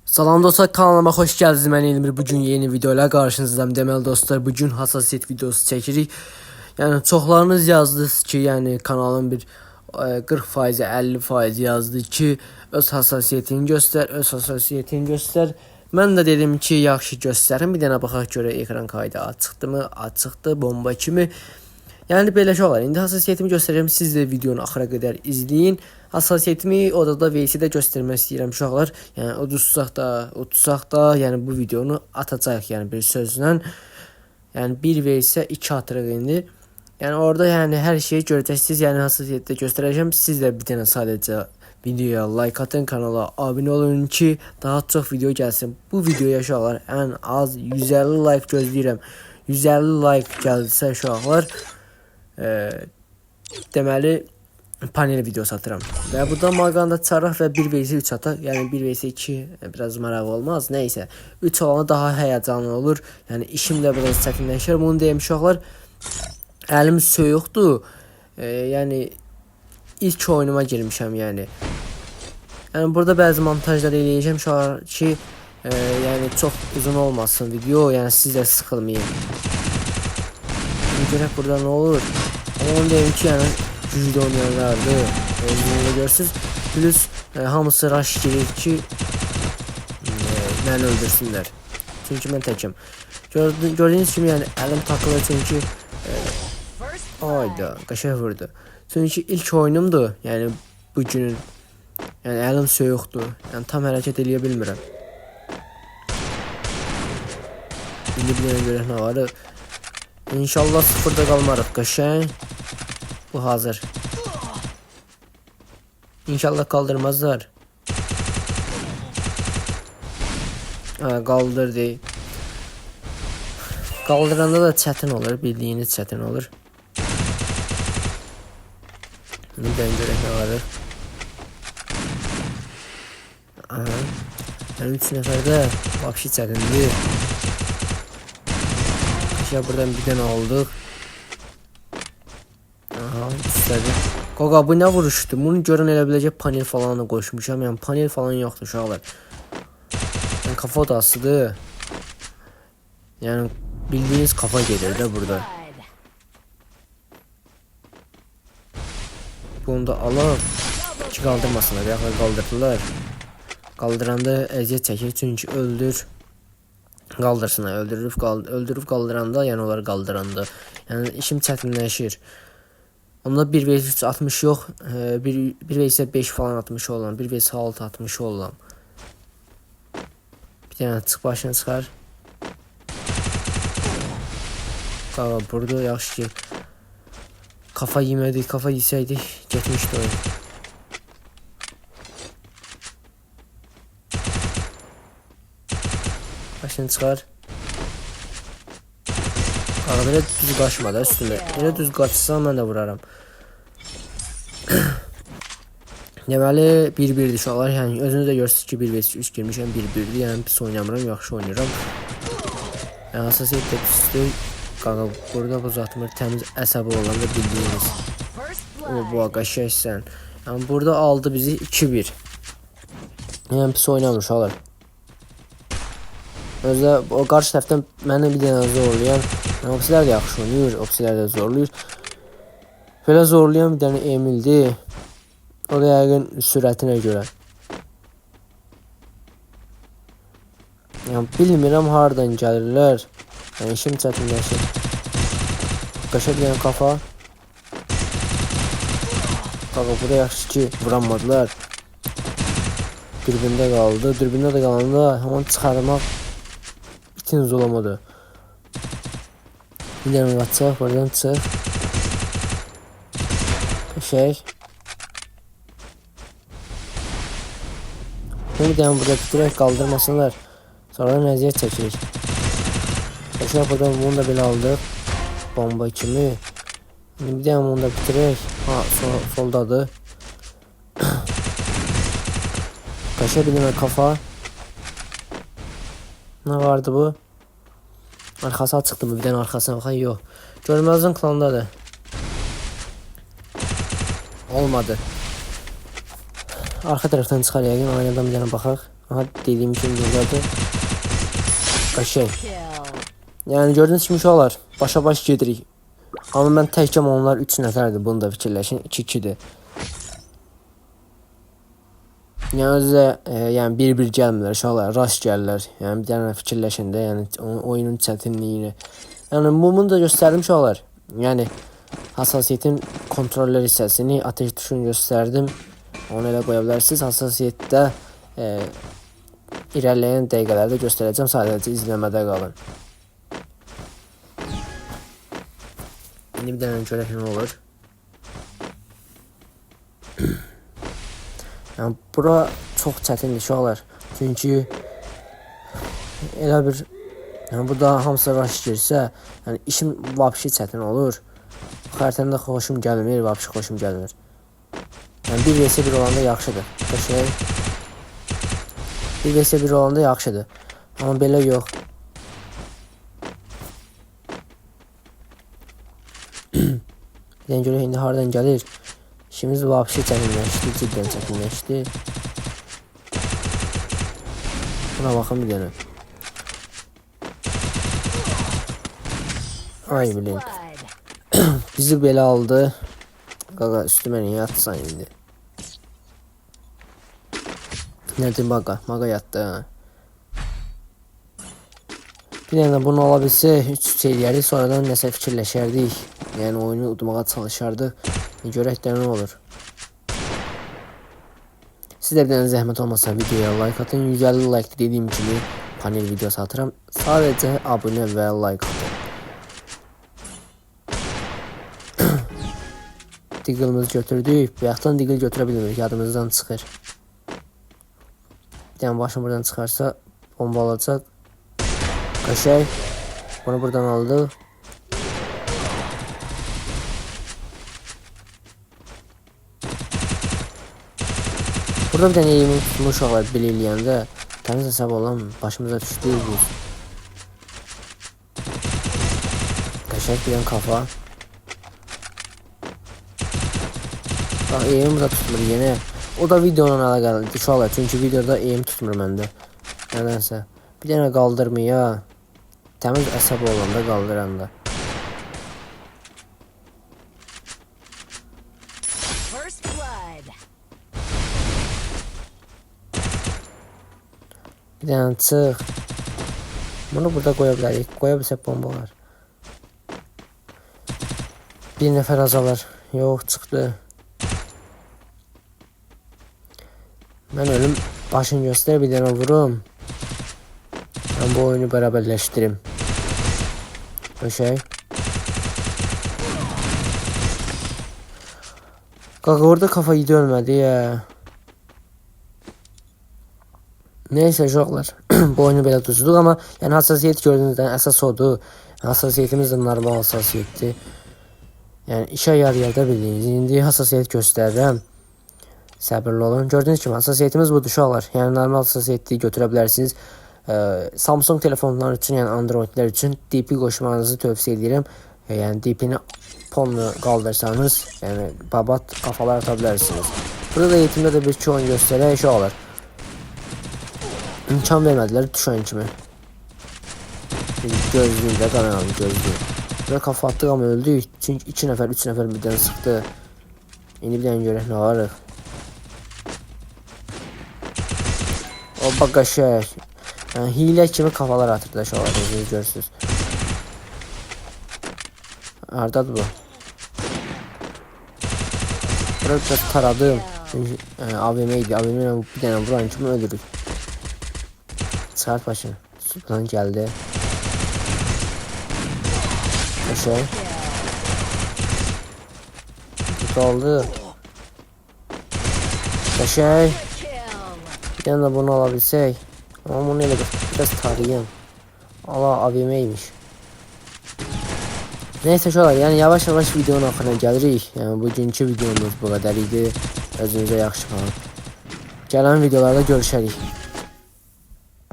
Salam dostlar, kanalıma xoş gəldiniz. Mən Elmir. Bugün yeni video ilə qarşınızdayım. Deməli dostlar, bugün hassasiyyət videosu çəkirik. Yəni çoxlarınız yazdınız ki, yəni kanalın bir 40%, 50% yazdı ki, öz hassasiyyətini göstər, öz hassasiyyətini göstər. Mən də dedim ki, yaxşı göstərin. Bir dənə baxaq görə ekran kaydı açıqdımı? Açıqdı, bomba kimi. Yəni belə şey olar. İndi hassasiyyətimi göstərəcəm. Siz də videonu axıra qədər izləyin. Hassasiyyətimi odada VC-də göstərmək istəyirəm uşaqlar. Yəni utsaq da, yəni bu videonu atacağıq, yəni bir sözlə. Yəni 1 VC 2 atırıq indi. Yəni orada yəni hər şeyi görəcəksiniz. Yəni hassasiyyətdə göstərəcəm. Siz də bir dənə sadəcə videoya like atın, kanala abunə olun ki, daha çox video gəlsin. Bu videoya uşaqlar ən az 150 like gözləyirəm. 150 like gəlsə uşaqlar deməli panel videosu atıram. Və burada mağanda çaraq və 1 vs 3 ataq. Yəni 1 vs 2 biraz maraq olmaz. Nəysə, 3 olanı daha həyəcanlı olur. Yəni işim də biraz çətinləşir. Bunu deyim uşaqlar. Əlim soyuqdur. Yəni ilk oyunuma girmişəm yəni. Yəni burada bəzi montajlar eləyəcəm uşaqlar ki, yəni çox uzun olmasın video. Yəni siz də sıxılmayın. Görək burada nə olur. Ama onu deyim ki, yəni güclü oynayanlardır. Özünüzü görürsünüz. Plus hamısı rush girir ki məni öldürsünlər. Çünki mən təkəm. Gördüyünüz kimi yəni əlim takılı çünki ayda qəşəng vurdu. Çünki ilk oyunumdur. Yəni bu günün. Yəni əlim soyuqdur. Yəni tam hərəkət eləyə bilmirəm. İndi bir dənə görək nə var. İnşallah sıfırda qalmarıq qəşəng. Bu hazır. İnşallah kaldırmazlar. Kaldırdı. Kaldıranda da çətin olur. Bildiyiniz çətin olur. Birdən görək nə var. Yəni 3 nəfərdə vahşi çətindir. Buradan bir dənə aldıq. Aha, istədi. Qaqa bu nə vuruşdu? Bunu görən elə biləcək panel falan da qoşmuşam. Yəni panel falan yoxdur uşaqlar. Yəni kafa odasıdır. Yəni bildiyiniz kafa gelir də burada. Bunu da alaq. Ki qaldırmasınlar. Yaxın qaldırdılar. Qaldıranda əziyyət çəkir çünki öldür. Qaldırsınlar, öldürüb qaldıranda, yəni onlar qaldıranda. Yəni işim çətinləşir. Onda 1 vs 3 60 yox, 1 vs 5 falan 60 olan, 1 vs 6 60 olan. Bir dənə çıx başına çıxar. Qaqa burada yaxşı ki kafa yemədik, kafa yesəydik getmişdi oyun. Başını çıxar. Belə düz qaçma da üstündə. Elə düz qaçsam mən də vuraram. Deməli 1-1'dir uşaqlar. Yəni özünüz də görürsünüz ki 1 vs 3 girmişəm 1-1'dir. Yəni pis oynamıram, yaxşı oynayıram. Yəni hassasiyyətlə pisdir. Qaqa burada uzatmır, təmiz əsəbi olanda bildiyiniz. Bu qəşəngsən. Yəni burada aldı bizi 2-1. Yəni pis oynamır uşaqlar. Özdə o qarşı tərəfdən məni bir dənə zorlayan, opsilər də yaxşı oynayır, opsilər də zorlayır. Belə zorlayan bir dənə Emildir. O da yəqin sürətinə görə. Yəni bilmirəm hardan gəlirlər. Yəni işim çətinləşir. Qəşəng bir dənə kafa. Qaqa burada yaxşı ki vuranmadılar. Dürbündə qaldı. Dürbündə də qalanda hemen çıxarmaq İtiniz olamadı. Bir dənə qaçaq, buradan çıx. Qəşəng. Bir dənə burada bitirək, qaldırmasınlar. Sonradan əziyyət çəkirik. Qəşəng buradan bunu da belə aldıq. Bomba kimi. Bir dənə bunu da bitirək. Ha, soldadır. Qəşəng bir dənə kafa. Ne vardı bu? Arkası açıktı mı? Bir dənə arkasına baxan yox. Görmezin klandadır. Olmadı. Arka taraftan çıxar yəqin. Aynadan bir dənə baxaq. Aha dediğim için buradadır. Şey. Yani gördüğünüz kimi uşaqlar başa baş gedirik. Amma mən təkcəm onlar 3 nəfərdir. Bunu da fikirləşin. 2-2-dir. Yəni özə yəni bir-bir gəlmirlər uşaqlar, rast gəlirlər. Yəni bir dənə fikirləşəndə, yəni oyunun çətinliyini. Yəni bunu da göstərdim uşaqlar. Yəni hassasiyyətin kontrollər hissəsini, ateş tuşunu göstərdim. Onu elə qoya bilərsiniz. Hassasiyyətdə irəliləyən dəqiqələrdə göstərəcəm. Sadəcə izləmədə qalın. İndi bir dənə görək nə olur. Yəni bura çox çətindir uşaqlar. Çünki elə bir yəni burada hamısı rast girsə, yəni işim vəbşi çətin olur. Xəritəmdə xoşum gəlmir, vəbşi xoşum gəlmir. Yəni 1 vs 1 olanda yaxşıdır. Qəşəng. 1 vs 1 olanda yaxşıdır. Amma belə yox. Bir görək indi hardan gəlir. İşimiz vəbşi çətinləşdi, ciddən çətinləşdi. Buna baxın bir dənə. Ay bilin. Bizi belə aldı. Qaqa üstümə niyə atsan indi? Nədir maqa? Maqa yatdı. Bir dənə bunu ala bilsə 3 eləyərik, sonradan nəsə fikirləşərdik. Yəni oyunu udmağa çalışardıq. Görək də nə olur. Sizə bir dənə zəhmət olmasa videoya like atın. 150 like dediyim kimi panel videosu atıram. Sadəcə abunə və like atın. Deagle'ımızı götürdük. Bayaqdan Deagle götürə bilmirik. Yadımızdan çıxır. Bir dənə başım buradan çıxarsa bomba alacaq. Qəşəng. Bunu buradan aldıq. Burada bir dənə eğimi tutmuş uşaqlar belə eləyəndə təmiz hesab olan başımıza düşdü. Qəşəng bir dənə kafa. Bax eğim burada tutmur yenə. O da videonun əlaqəlidir uşaqlar. Çünki videoda eğim tutmur məndə. Nədənsə. Bir dənə qaldırmaya. Təmiz hesab olanda qaldıranda. Bir dənə çıx. Bunu burada qoya bilərik. Qoya bilsək bomba var. Bir nəfər azalar. Yox, çıxdı. Mən ölüm. Başını göstər, bir dənə vurum. Mən bu oyunu bərabərləşdirim. Qəşəng. Qaqa orada kafa yedi ölmədi ya. Neyse uşaqlar. Bu oyunu belə düzdük, amma yəni hassasiyyət gördüyünüzdən əsas odur. Hassasiyyətimiz də normal hassasiyyətdir. Yəni işə yarayarda bildiyiniz. İndi hassasiyyət göstərirəm. Səbirli olun. Gördüyünüz kimi hassasiyyətimiz budur uşaqlar. Yəni normal hassasiyyəti götürə bilərsiniz. Samsung telefonlar üçün, yəni Androidlər üçün DP qoşmanızı tövsiyə edirəm. Yəni DP-ni ponla qaldırsanız, yəni babat kafalar ata bilərsiniz. Burada da yetimdə də bir iki oyun göstərək uşaqlar. İmkan vermədilər düşən kimi. Gözlüyüm də qanalı gözlüyüm. Və kafa atdıq amma öldük. Çünki 2 nəfər 3 nəfər birdən sıxdı. İndi bir dənə görək nə varıq. O baqaşək. Yəni hilə kimi kafalar atırdı aşağıda, özünüz görürsünüz. Hardadır bu? Burada biraz taradım. Çünki AVM idi. AVM ilə bir dənə vuran kimi öldürür. Çıxart başını. Buradan gəldi. Qəşəng. Tutaldı. Qəşəng. Bir dənə də bunu ala bilsək. Amma bunu elə biraz tarayayım. Allah AVM'ymiş. Neyse uşaqlar, yəni yavaş-yavaş videonun axırına gəlirik. Yəni bugünkü videomuz bu qədər idi. Özünüzə yaxşı baxın. Gələn videolarda görüşərik.